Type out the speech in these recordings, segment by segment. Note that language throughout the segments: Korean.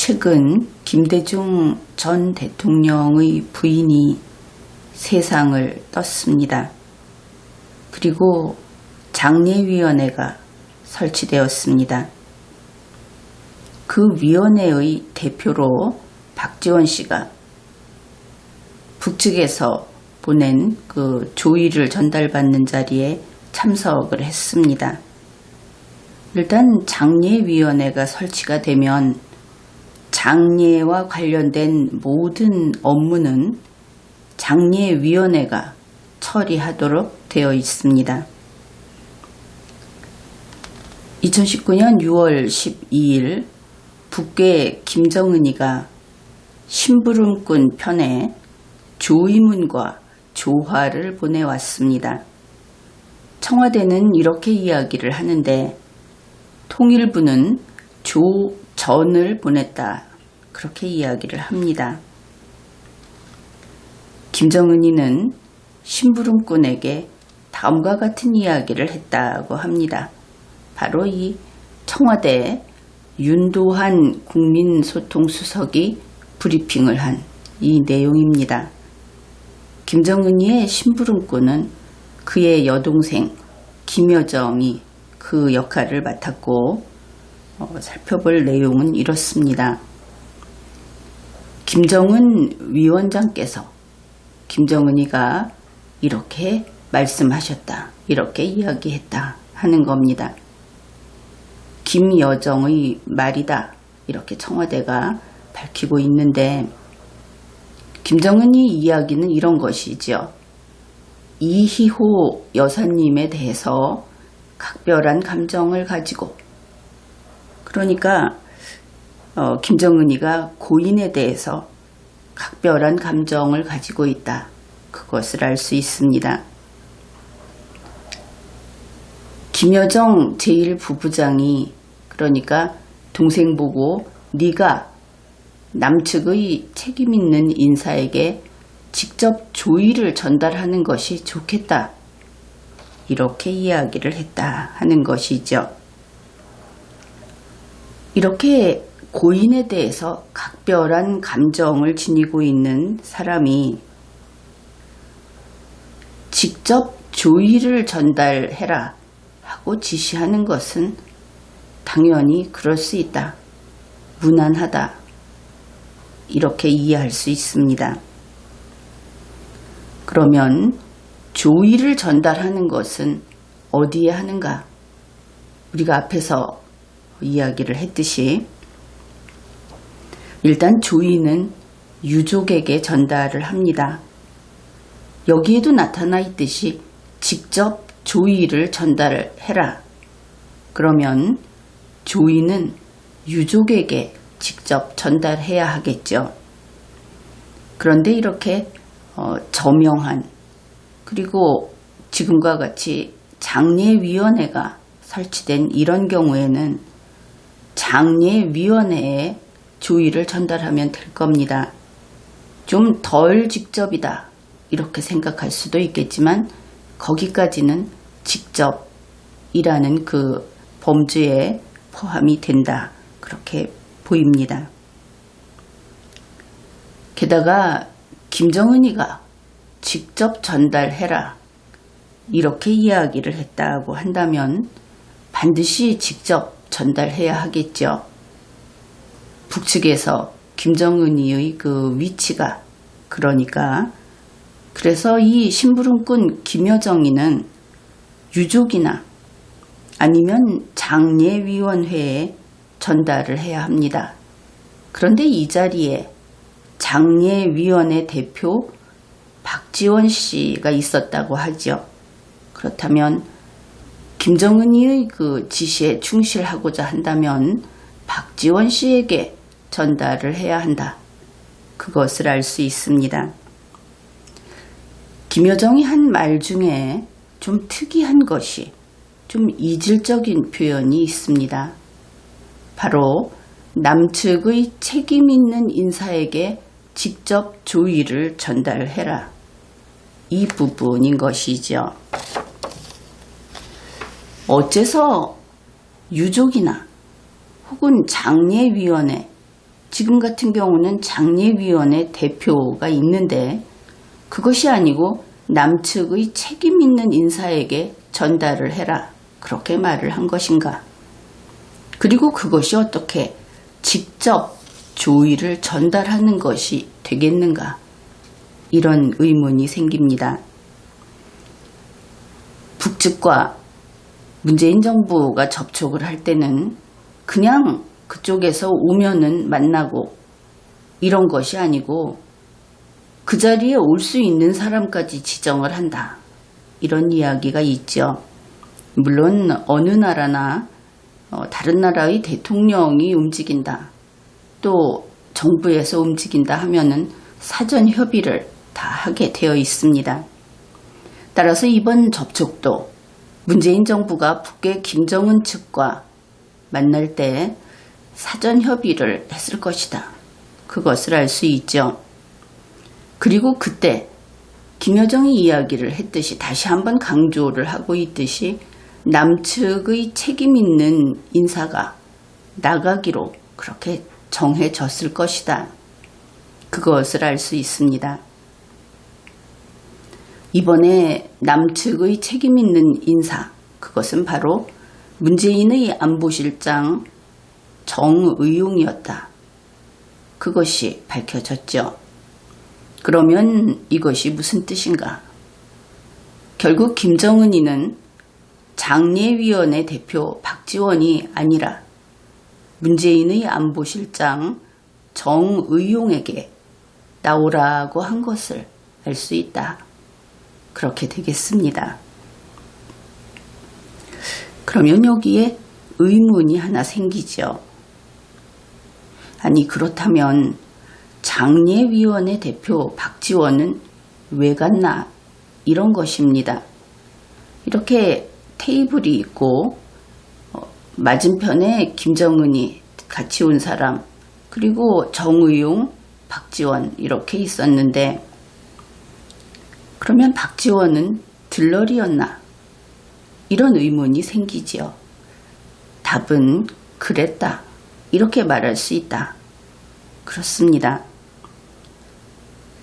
최근 김대중 전 대통령의 부인이 세상을 떴습니다. 그리고 장례위원회가 설치되었습니다. 그 위원회의 대표로 박지원 씨가 북측에서 보낸 그 조의를 전달받는 자리에 참석을 했습니다. 일단 장례위원회가 설치가 되면 장례와 관련된 모든 업무는 장례위원회가 처리하도록 되어 있습니다. 2019년 6월 12일 북괴 김정은이가 심부름꾼 편에 조의문과 조화를 보내왔습니다. 청와대는 이렇게 이야기를 하는데 통일부는 조전을 보냈다, 그렇게 이야기를 합니다. 김정은이는 심부름꾼에게 다음과 같은 이야기를 했다고 합니다. 바로 이 청와대 윤도한 국민소통수석이 브리핑을 한 이 내용입니다. 김정은이의 심부름꾼은 그의 여동생 김여정이 그 역할을 맡았고, 살펴볼 내용은 이렇습니다. 김정은 위원장께서 김정은이가 이렇게 말씀하셨다, 이렇게 이야기했다 하는 겁니다. 김여정의 말이다, 이렇게 청와대가 밝히고 있는데, 김정은이 이야기는 이런 것이죠. 이희호 여사님에 대해서 각별한 감정을 가지고, 그러니까 김정은이가 고인에 대해서 각별한 감정을 가지고 있다, 그것을 알 수 있습니다. 김여정 제1부부장이 그러니까 동생 보고 네가 남측의 책임있는 인사에게 직접 조의를 전달하는 것이 좋겠다, 이렇게 이야기를 했다 하는 것이죠. 이렇게 고인에 대해서 각별한 감정을 지니고 있는 사람이 직접 조의를 전달해라 하고 지시하는 것은 당연히 그럴 수 있다, 무난하다, 이렇게 이해할 수 있습니다. 그러면 조의를 전달하는 것은 어디에 하는가? 우리가 앞에서 이야기를 했듯이 일단 조의는 유족에게 전달을 합니다. 여기에도 나타나 있듯이 직접 조의를 전달해라. 그러면 조의는 유족에게 직접 전달해야 하겠죠. 그런데 이렇게 저명한, 그리고 지금과 같이 장례위원회가 설치된 이런 경우에는 장례위원회에 조의를 전달하면 될 겁니다. 좀 덜 직접이다, 이렇게 생각할 수도 있겠지만 거기까지는 직접이라는 그 범주에 포함이 된다, 그렇게 보입니다. 게다가 김정은이가 직접 전달해라, 이렇게 이야기를 했다고 한다면 반드시 직접 전달해야 하겠죠. 북측에서 김정은이의 그 위치가 그러니까, 그래서 이 심부름꾼 김여정이는 유족이나 아니면 장례위원회에 전달을 해야 합니다. 그런데 이 자리에 장례위원회 대표 박지원 씨가 있었다고 하죠. 그렇다면 김정은이의 그 지시에 충실하고자 한다면 박지원 씨에게 전달을 해야 한다, 그것을 알 수 있습니다. 김여정이 한 말 중에 좀 특이한 것이, 좀 이질적인 표현이 있습니다. 바로 남측의 책임있는 인사에게 직접 조의를 전달해라, 이 부분인 것이죠. 어째서 유족이나 혹은 장례위원회 지금 같은 경우는 장례위원회 대표가 있는데 그것이 아니고 남측의 책임 있는 인사에게 전달을 해라. 그렇게 말을 한 것인가? 그리고 그것이 어떻게 직접 조의를 전달하는 것이 되겠는가? 이런 의문이 생깁니다. 북측과 문재인 정부가 접촉을 할 때는 그냥 그쪽에서 오면은 만나고 이런 것이 아니고 그 자리에 올 수 있는 사람까지 지정을 한다. 이런 이야기가 있죠. 물론 어느 나라나 다른 나라의 대통령이 움직인다. 또 정부에서 움직인다 하면은 사전 협의를 다 하게 되어 있습니다. 따라서 이번 접촉도 문재인 정부가 북괴 김정은 측과 만날 때 사전 협의를 했을 것이다. 그것을 알 수 있죠. 그리고 그때 김여정이 이야기를 했듯이 다시 한번 강조를 하고 있듯이 남측의 책임 있는 인사가 나가기로 그렇게 정해졌을 것이다. 그것을 알 수 있습니다. 이번에 남측의 책임 있는 인사, 그것은 바로 문재인의 안보실장 정의용이었다. 그것이 밝혀졌죠. 그러면 이것이 무슨 뜻인가? 결국 김정은이는 장례위원회 대표 박지원이 아니라 문재인의 안보실장 정의용에게 나오라고 한 것을 알 수 있다. 그렇게 되겠습니다. 그러면 여기에 의문이 하나 생기죠. 아니 그렇다면 장례위원회 대표 박지원은 왜 갔나? 이런 것입니다. 이렇게 테이블이 있고 맞은편에 김정은이 같이 온 사람 그리고 정의용, 박지원 이렇게 있었는데 그러면 박지원은 들러리였나? 이런 의문이 생기지요. 답은 그랬다. 이렇게 말할 수 있다. 그렇습니다.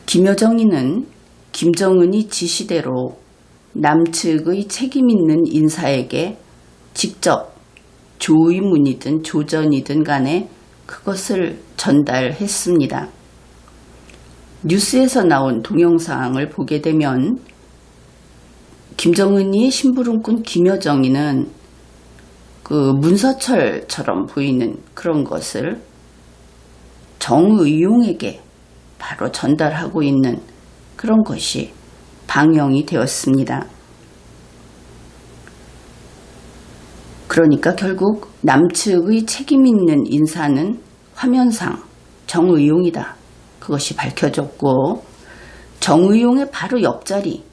김여정이는 김정은이 지시대로 남측의 책임 있는 인사에게 직접 조의문이든 조전이든 간에 그것을 전달했습니다. 뉴스에서 나온 동영상을 보게 되면 김정은이의 심부름꾼 김여정이는 그 문서철처럼 보이는 그런 것을 정의용에게 바로 전달하고 있는 그런 것이 방영이 되었습니다. 그러니까 결국 남측의 책임 있는 인사는 화면상 정의용이다. 그것이 밝혀졌고 정의용의 바로 옆자리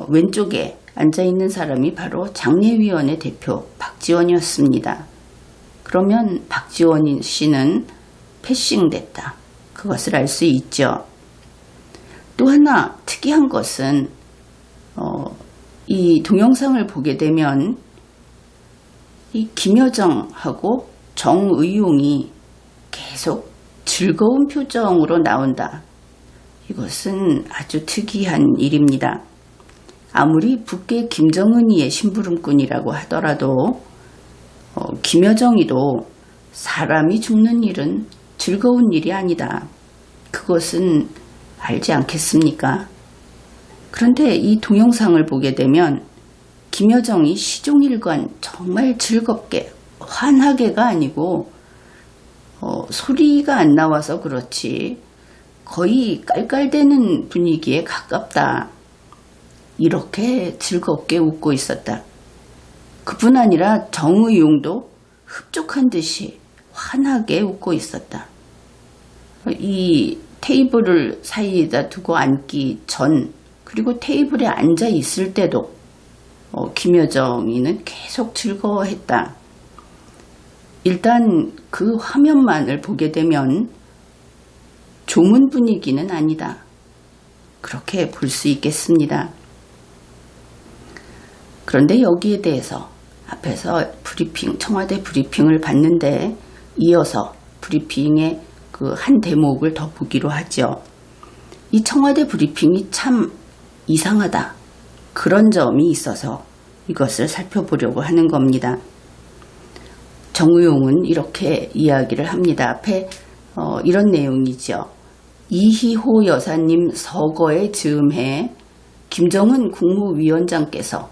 왼쪽에 앉아있는 사람이 바로 장례위원회 대표 박지원이었습니다. 그러면 박지원 씨는 패싱됐다. 그것을 알 수 있죠. 또 하나 특이한 것은 이 동영상을 보게 되면 이 김여정하고 정의용이 계속 즐거운 표정으로 나온다. 이것은 아주 특이한 일입니다. 아무리 북괴 김정은이의 심부름꾼이라고 하더라도 김여정이도 사람이 죽는 일은 즐거운 일이 아니다. 그것은 알지 않겠습니까? 그런데 이 동영상을 보게 되면 김여정이 시종일관 정말 즐겁게 환하게가 아니고 소리가 안 나와서 그렇지 거의 깔깔대는 분위기에 가깝다. 이렇게 즐겁게 웃고 있었다. 그뿐 아니라 정의용도 흡족한 듯이 환하게 웃고 있었다. 이 테이블을 사이에다 두고 앉기 전 그리고 테이블에 앉아 있을 때도 김여정이는 계속 즐거워했다. 일단 그 화면만을 보게 되면 조문 분위기는 아니다. 그렇게 볼 수 있겠습니다. 그런데 여기에 대해서 앞에서 청와대 브리핑을 봤는데 이어서 브리핑의 그 한 대목을 더 보기로 하죠. 이 청와대 브리핑이 참 이상하다. 그런 점이 있어서 이것을 살펴보려고 하는 겁니다. 정의용은 이렇게 이야기를 합니다. 앞에 이런 내용이죠. 이희호 여사님 서거에 즈음해 김정은 국무위원장께서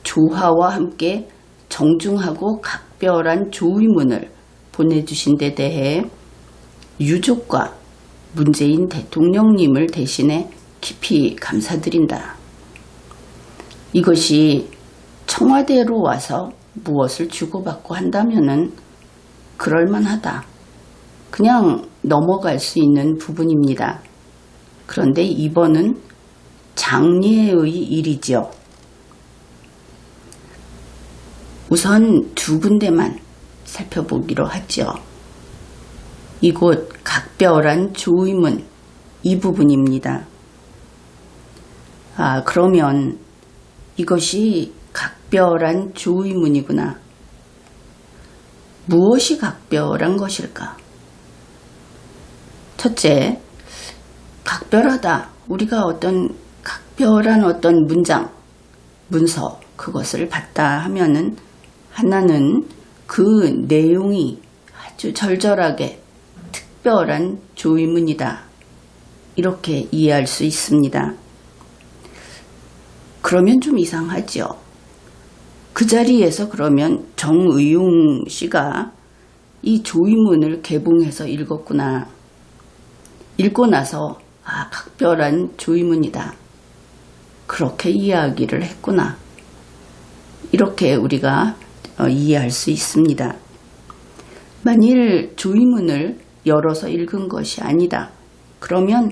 조화와 함께 정중하고 각별한 조의문을 보내주신 데 대해 유족과 문재인 대통령님을 대신해 깊이 감사드린다. 이것이 청와대로 와서 무엇을 주고받고 한다면은 그럴만하다. 그냥 넘어갈 수 있는 부분입니다. 그런데 이번은 장례의 일이죠. 우선 두 군데만 살펴보기로 하죠. 이곳 각별한 조의문 이 부분입니다. 그러면 이것이 각별한 조의문이구나. 무엇이 각별한 것일까? 첫째, 각별하다. 우리가 어떤 각별한 어떤 문장, 문서 그것을 봤다 하면은 하나는 그 내용이 아주 절절하게 특별한 조의문이다. 이렇게 이해할 수 있습니다. 그러면 좀 이상하죠. 그 자리에서 그러면 정의용 씨가 이 조의문을 개봉해서 읽었구나. 읽고 나서 각별한 조의문이다. 그렇게 이야기를 했구나. 이렇게 우리가 이해할 수 있습니다. 만일 조의문을 열어서 읽은 것이 아니다. 그러면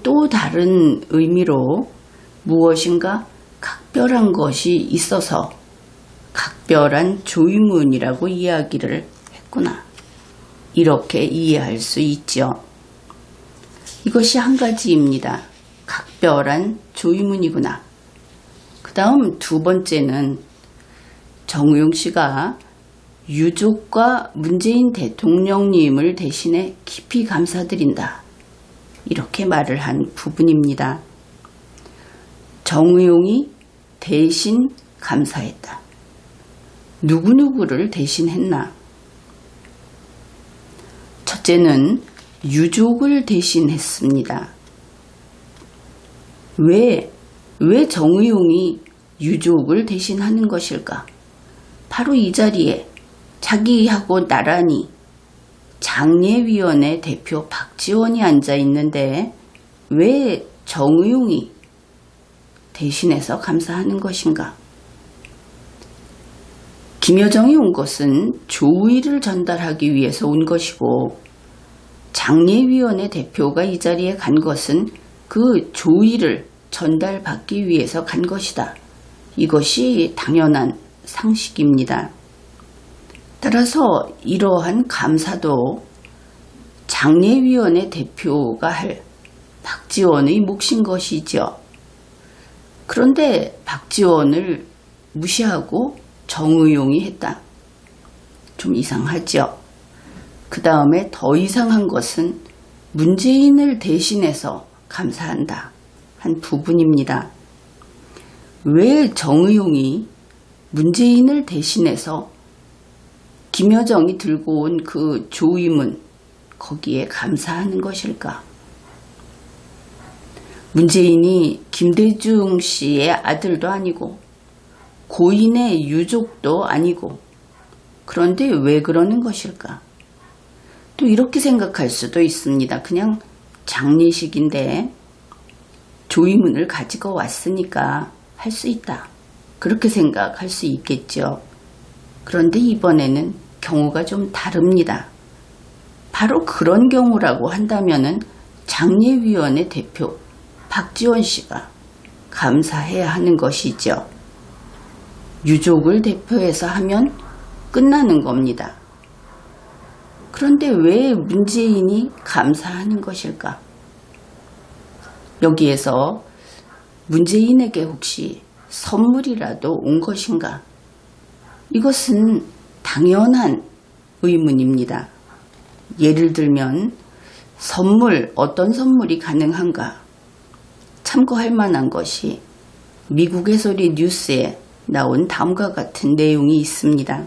또 다른 의미로 무엇인가 각별한 것이 있어서 각별한 조의문이라고 이야기를 했구나. 이렇게 이해할 수 있죠. 이것이 한 가지입니다. 각별한 조의문이구나. 그 다음 두 번째는 정의용 씨가 유족과 문재인 대통령님을 대신해 깊이 감사드린다. 이렇게 말을 한 부분입니다. 정의용이 대신 감사했다. 누구누구를 대신했나? 첫째는 유족을 대신했습니다. 왜 정의용이 유족을 대신하는 것일까? 바로 이 자리에 자기하고 나란히 장례위원회 대표 박지원이 앉아 있는데 왜 정의용이 대신해서 감사하는 것인가? 김여정이 온 것은 조의를 전달하기 위해서 온 것이고 장례위원회 대표가 이 자리에 간 것은 그 조의를 전달받기 위해서 간 것이다. 이것이 당연한 상식입니다. 따라서 이러한 감사도 장례위원회 대표가 할 박지원의 몫인 것이죠. 그런데 박지원을 무시하고 정의용이 했다. 좀 이상하죠. 그 다음에 더 이상한 것은 문재인을 대신해서 감사한다 한 부분입니다. 왜 정의용이 문재인을 대신해서 김여정이 들고 온 그 조의문 거기에 감사하는 것일까? 문재인이 김대중 씨의 아들도 아니고 고인의 유족도 아니고 그런데 왜 그러는 것일까? 또 이렇게 생각할 수도 있습니다. 그냥 장례식인데 조의문을 가지고 왔으니까 할 수 있다. 그렇게 생각할 수 있겠죠. 그런데 이번에는 경우가 좀 다릅니다. 바로 그런 경우라고 한다면은 장례위원회 대표 박지원 씨가 감사해야 하는 것이죠. 유족을 대표해서 하면 끝나는 겁니다. 그런데 왜 문재인이 감사하는 것일까? 여기에서 문재인에게 혹시 선물이라도 온 것인가? 이것은 당연한 의문입니다. 예를 들면 어떤 선물이 가능한가? 참고할 만한 것이 미국의 소리 뉴스에 나온 다음과 같은 내용이 있습니다.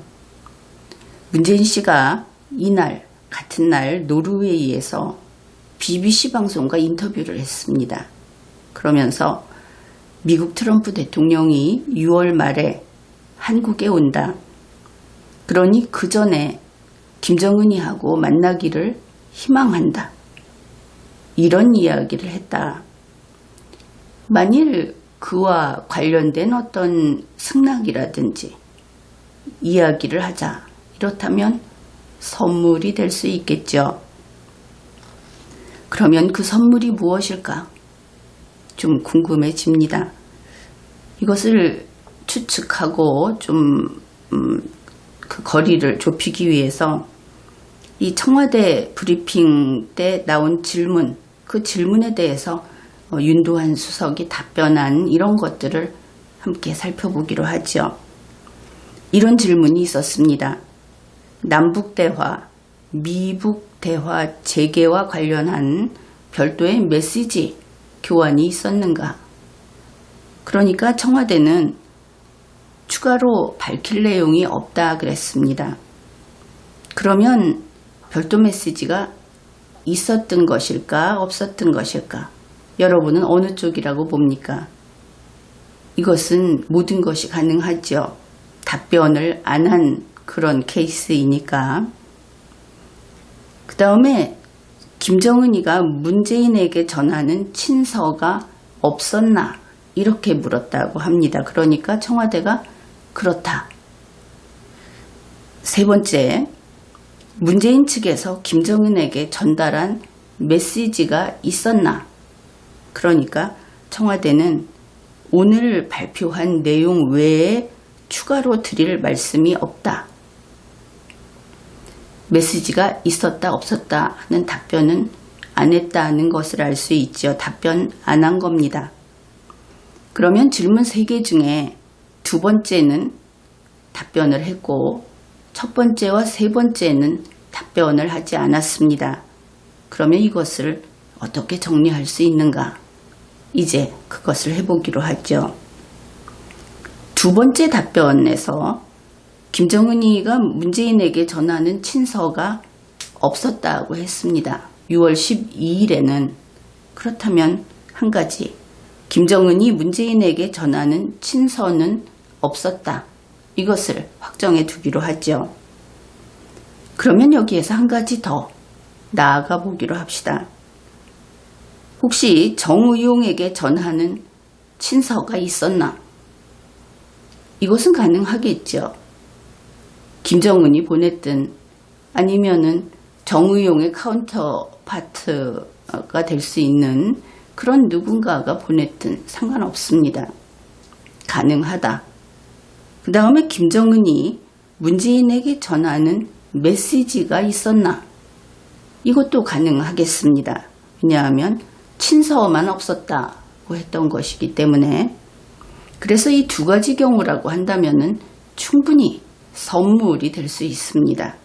문재인 씨가 같은 날 노르웨이에서 BBC 방송과 인터뷰를 했습니다. 그러면서 미국 트럼프 대통령이 6월 말에 한국에 온다. 그러니 그 전에 김정은이하고 만나기를 희망한다. 이런 이야기를 했다. 만일 그와 관련된 어떤 승낙이라든지 이야기를 하자. 이렇다면 선물이 될 수 있겠죠. 그러면 그 선물이 무엇일까? 좀 궁금해집니다. 이것을 추측하고 그 거리를 좁히기 위해서 이 청와대 브리핑 때 나온 질문, 그 질문에 대해서 윤도한 수석이 답변한 이런 것들을 함께 살펴보기로 하죠. 이런 질문이 있었습니다. 남북대화, 미북대화 재개와 관련한 별도의 메시지 교환이 있었는가? 그러니까 청와대는 추가로 밝힐 내용이 없다 그랬습니다. 그러면 별도 메시지가 있었던 것일까 없었던 것일까? 여러분은 어느 쪽이라고 봅니까? 이것은 모든 것이 가능하죠. 답변을 안 한 그런 케이스이니까. 그 다음에 김정은이가 문재인에게 전하는 친서가 없었나? 이렇게 물었다고 합니다. 그러니까 청와대가 그렇다. 세 번째, 문재인 측에서 김정은에게 전달한 메시지가 있었나? 그러니까 청와대는 오늘 발표한 내용 외에 추가로 드릴 말씀이 없다. 메시지가 있었다 없었다 하는 답변은 안 했다는 것을 알 수 있죠. 답변 안 한 겁니다. 그러면 질문 3개 중에 두 번째는 답변을 했고 첫 번째와 세 번째는 답변을 하지 않았습니다. 그러면 이것을 어떻게 정리할 수 있는가? 이제 그것을 해보기로 하죠. 두 번째 답변에서 김정은이가 문재인에게 전하는 친서가 없었다고 했습니다. 6월 12일에는. 그렇다면 한 가지, 김정은이 문재인에게 전하는 친서는 없었다. 이것을 확정해 두기로 하죠. 그러면 여기에서 한 가지 더 나아가 보기로 합시다. 혹시 정의용에게 전하는 친서가 있었나? 이것은 가능하겠죠. 김정은이 보냈든 아니면은 정의용의 카운터파트가 될 수 있는 그런 누군가가 보냈든 상관없습니다. 가능하다. 그 다음에 김정은이 문재인에게 전하는 메시지가 있었나? 이것도 가능하겠습니다. 왜냐하면 친서만 없었다고 했던 것이기 때문에. 그래서 이 두 가지 경우라고 한다면은 충분히 선물이 될 수 있습니다.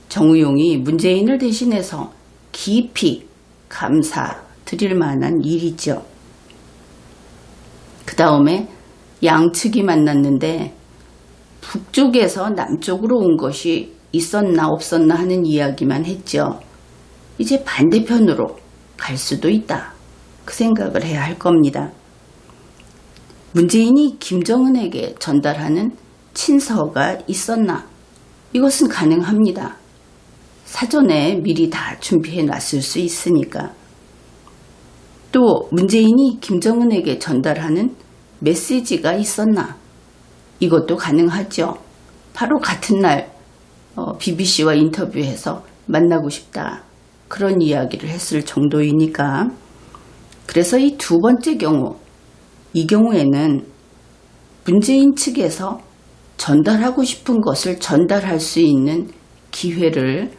정의용이 문재인을 대신해서 깊이 감사드릴 만한 일이죠. 그 다음에 양측이 만났는데 북쪽에서 남쪽으로 온 것이 있었나 없었나 하는 이야기만 했죠. 이제 반대편으로 갈 수도 있다. 그 생각을 해야 할 겁니다. 문재인이 김정은에게 전달하는 친서가 있었나? 이것은 가능합니다. 사전에 미리 다 준비해 놨을 수 있으니까. 또 문재인이 김정은에게 전달하는 메시지가 있었나? 이것도 가능하죠. 바로 같은 날 BBC와 인터뷰해서 만나고 싶다. 그런 이야기를 했을 정도이니까. 그래서 이 두 번째 경우, 이 경우에는 문재인 측에서 전달하고 싶은 것을 전달할 수 있는 기회를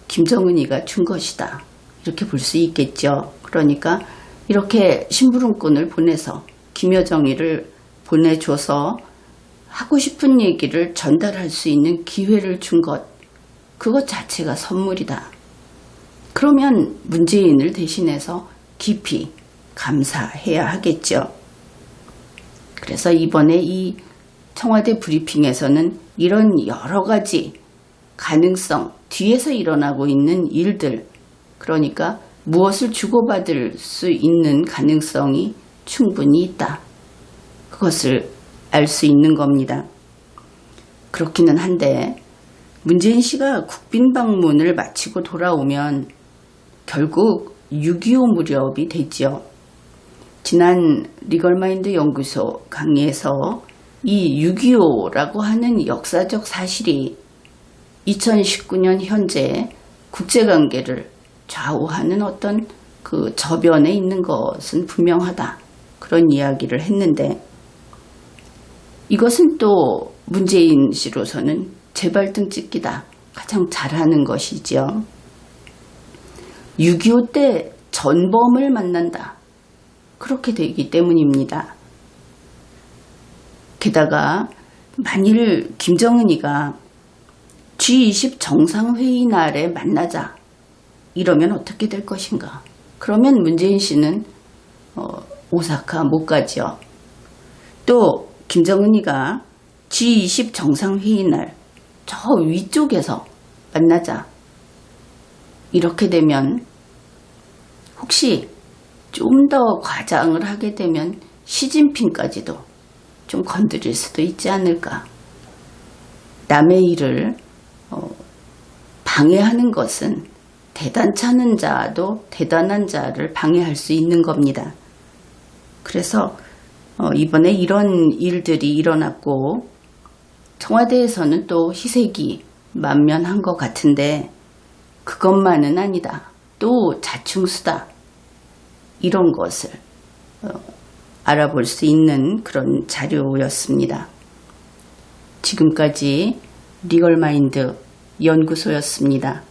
김정은이가 준 것이다. 이렇게 볼 수 있겠죠. 그러니까 이렇게 심부름꾼을 보내서 김여정이를 보내줘서 하고 싶은 얘기를 전달할 수 있는 기회를 준 것. 그것 자체가 선물이다. 그러면 문재인을 대신해서 깊이 감사해야 하겠죠. 그래서 이번에 이 청와대 브리핑에서는 이런 여러 가지 가능성, 뒤에서 일어나고 있는 일들, 그러니까 무엇을 주고받을 수 있는 가능성이 충분히 있다. 그것을 알 수 있는 겁니다. 그렇기는 한데 문재인 씨가 국빈 방문을 마치고 돌아오면 결국 6.25 무렵이 되지요. 지난 리걸마인드 연구소 강의에서 이 6.25라고 하는 역사적 사실이 2019년 현재 국제관계를 좌우하는 어떤 그 저변에 있는 것은 분명하다. 그런 이야기를 했는데 이것은 또 문재인 씨로서는 제발등 찍기다. 가장 잘하는 것이죠. 6.25 때 전범을 만난다. 그렇게 되기 때문입니다. 게다가 만일 김정은이가 G20 정상회의 날에 만나자 이러면 어떻게 될 것인가. 그러면 문재인 씨는 오사카 못 가죠. 또 김정은이가 G20 정상회의 날 저 위쪽에서 만나자 이렇게 되면 혹시 좀 더 과장을 하게 되면 시진핑까지도 좀 건드릴 수도 있지 않을까. 남의 일을 방해하는 것은 대단찮은 자도 대단한 자를 방해할 수 있는 겁니다. 그래서 이번에 이런 일들이 일어났고 청와대에서는 또 희색이 만면한 것 같은데 그것만은 아니다. 또 자충수다. 이런 것을 알아볼 수 있는 그런 자료였습니다. 지금까지 리걸마인드 연구소였습니다.